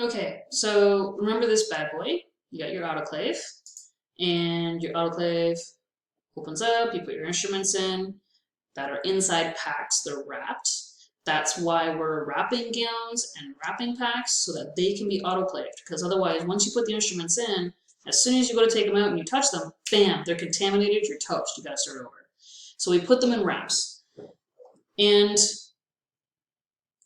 Okay, so remember this bad boy. You got your autoclave, and your autoclave opens up, you put your instruments in that are inside packs, they're wrapped. That's why we're wrapping gowns and wrapping packs so that they can be autoclaved. Because otherwise, once you put the instruments in, as soon as you go to take them out and you touch them, bam, they're contaminated, you're toast, you gotta start over. So we put them in wraps. And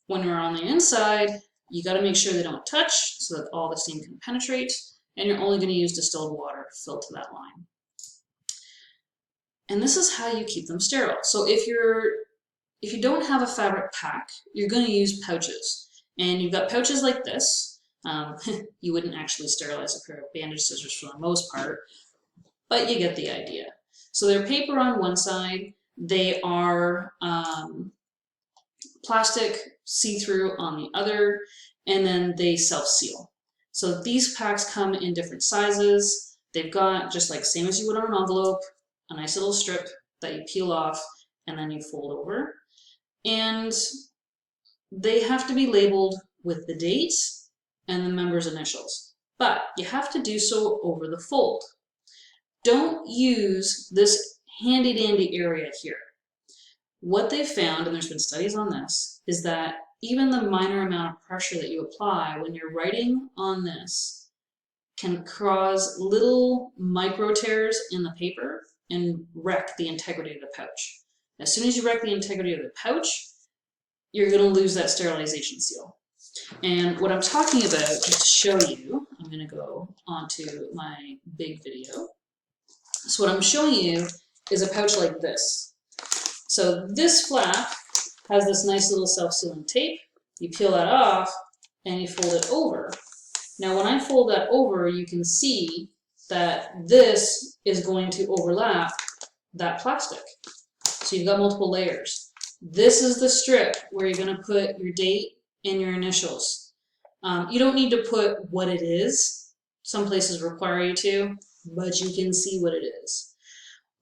when you're on the inside, you gotta make sure they don't touch so that all the steam can penetrate, and you're only gonna use distilled water filled to that line. And this is how you keep them sterile. So if you don't have a fabric pack, you're going to use pouches. And you've got pouches like this. You wouldn't actually sterilize a pair of bandage scissors for the most part, but you get the idea. So they're paper on one side, they are plastic see-through on the other, and then they self-seal. So these packs come in different sizes. They've got, just like same as you would on an envelope, a nice little strip that you peel off and then you fold over. And they have to be labeled with the date and the member's initials, but you have to do so over the fold. Don't use this handy dandy area here. What they've found, and there's been studies on this, is that even the minor amount of pressure that you apply when you're writing on this can cause little micro tears in the paper and wreck the integrity of the pouch. As soon as you wreck the integrity of the pouch, you're going to lose that sterilization seal. And what I'm talking about, just to show you, I'm going to go onto my big video. So what I'm showing you is a pouch like this. So this flap has this nice little self-sealing tape. You peel that off and you fold it over. Now when I fold that over, you can see that this is going to overlap that plastic. So you've got multiple layers. This is the strip where you're going to put your date and your initials. You don't need to put what it is. Some places require you to, but you can see what it is.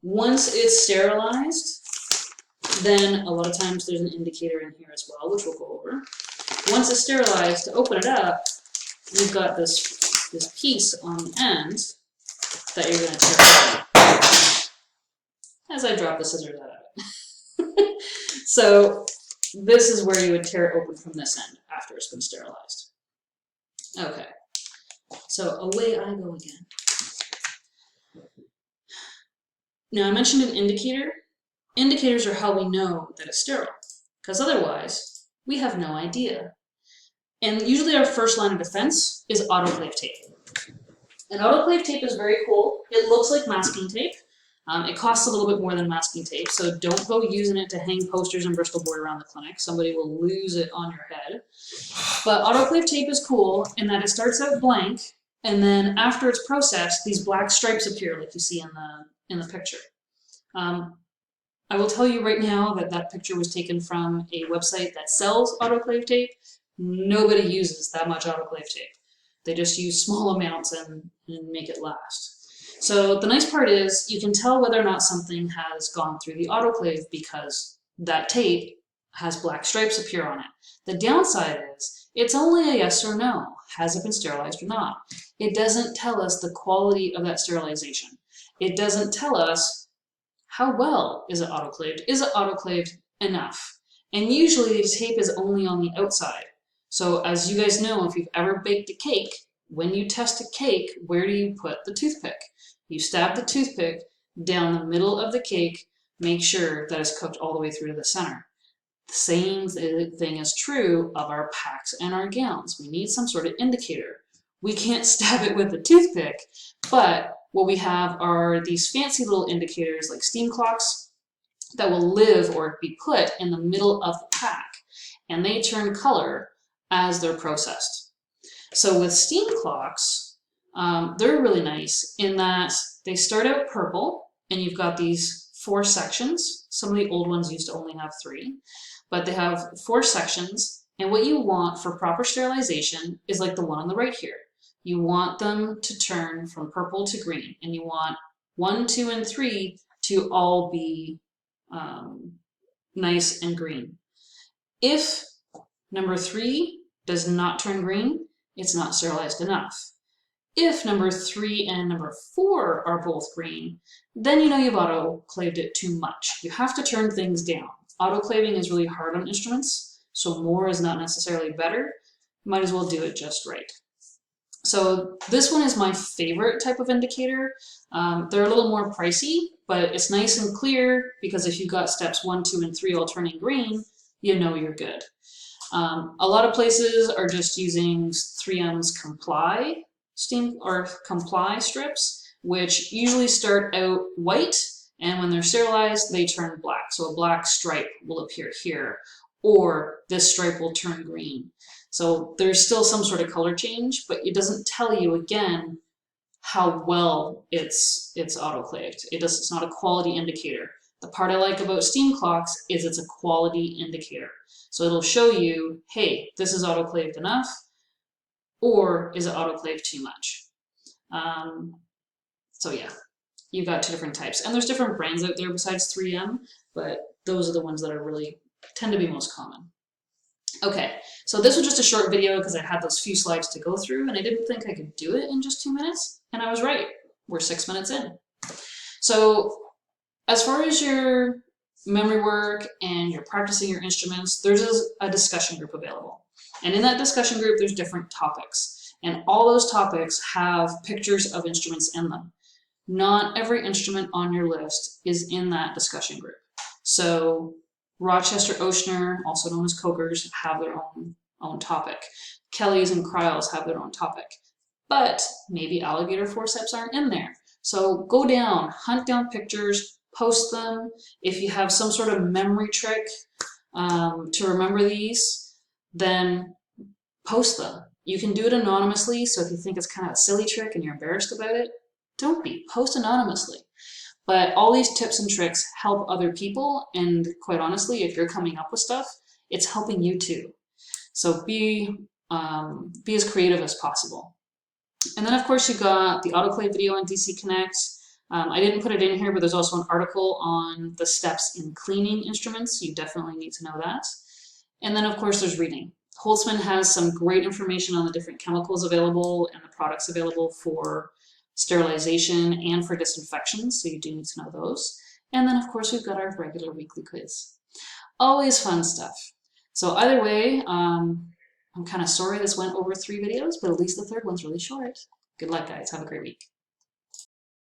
Once it's sterilized, then a lot of times there's an indicator in here as well, which we'll go over. Once it's sterilized, to open it up, you've got this piece on the end that you're going to tear out as I drop the scissors out of it. So this is where you would tear it open from this end after it's been sterilized. Okay, so away I go again. Now I mentioned an indicator. Indicators are how we know that it's sterile, because otherwise we have no idea. And usually our first line of defense is autoclave tape. And autoclave tape is very cool. It looks like masking tape. It costs a little bit more than masking tape, so don't go using it to hang posters and Bristol board around the clinic. Somebody will lose it on your head. But autoclave tape is cool in that it starts out blank, and then after it's processed, these black stripes appear like you see in the picture. I will tell you right now that that picture was taken from a website that sells autoclave tape. Nobody uses that much autoclave tape. They just use small amounts and make it last. So the nice part is you can tell whether or not something has gone through the autoclave because that tape has black stripes appear on it. The downside is it's only a yes or no. Has it been sterilized or not? It doesn't tell us the quality of that sterilization. It doesn't tell us how well is it autoclaved. Is it autoclaved enough? And usually the tape is only on the outside. So as you guys know, if you've ever baked a cake, when you test a cake, where do you put the toothpick? You stab the toothpick down the middle of the cake, make sure that it's cooked all the way through to the center. The same thing is true of our packs and our gowns. We need some sort of indicator. We can't stab it with a toothpick, but what we have are these fancy little indicators like steam clocks that will live or be put in the middle of the pack, and they turn color as they're processed. So with steam clocks, they're really nice in that they start out purple, and you've got these 4 sections. Some of the old ones used to only have 3, but they have 4 sections, and what you want for proper sterilization is like the one on the right here. You want them to turn from purple to green, and you want 1, 2, and 3 to all be nice and green. If number 3 does not turn green, it's not sterilized enough. If number 3 and number 4 are both green, then you know you've autoclaved it too much. You have to turn things down. Autoclaving is really hard on instruments, so more is not necessarily better. Might as well do it just right. So this one is my favorite type of indicator. They're a little more pricey, but it's nice and clear because if you've got steps 1, 2, and 3 all turning green, you know you're good. A lot of places are just using 3M's comply steam or comply strips, which usually start out white, and when they're sterilized, they turn black. So a black stripe will appear here, or this stripe will turn green. So there's still some sort of color change, but it doesn't tell you, again, how well it's autoclaved. It's not a quality indicator. The part I like about steam clocks is it's a quality indicator. So it'll show you, hey, this is autoclaved enough, or is it autoclaved too much? So yeah, you've got 2 different types. And there's different brands out there besides 3M, but those are the ones that are really tend to be most common. Okay, so this was just a short video because I had those few slides to go through and I didn't think I could do it in just 2 minutes, and I was right. We're 6 minutes in. So as far as your memory work and you're practicing your instruments, there's a discussion group available. And in that discussion group, there's different topics. And all those topics have pictures of instruments in them. Not every instrument on your list is in that discussion group. So Rochester Oshner, also known as Cokers, have their own topic. Kellys and Cryles have their own topic. But maybe alligator forceps aren't in there. So go down, hunt down pictures, post them. If you have some sort of memory trick to remember these, then post them. You can do it anonymously, so if you think it's kind of a silly trick and you're embarrassed about it, don't be. Post anonymously. But all these tips and tricks help other people, and quite honestly, if you're coming up with stuff, it's helping you too. So be as creative as possible. And then of course you've got the autoclave video on DC Connect. I didn't put it in here, but there's also an article on the steps in cleaning instruments. You definitely need to know that. And then of course there's reading. Holtzman has some great information on the different chemicals available and the products available for sterilization and for disinfection, so you do need to know those. And then of course we've got our regular weekly quiz. Always fun stuff. So either way, I'm kind of sorry this went over 3 videos, but at least the 3rd one's really short. Good luck, guys. Have a great week.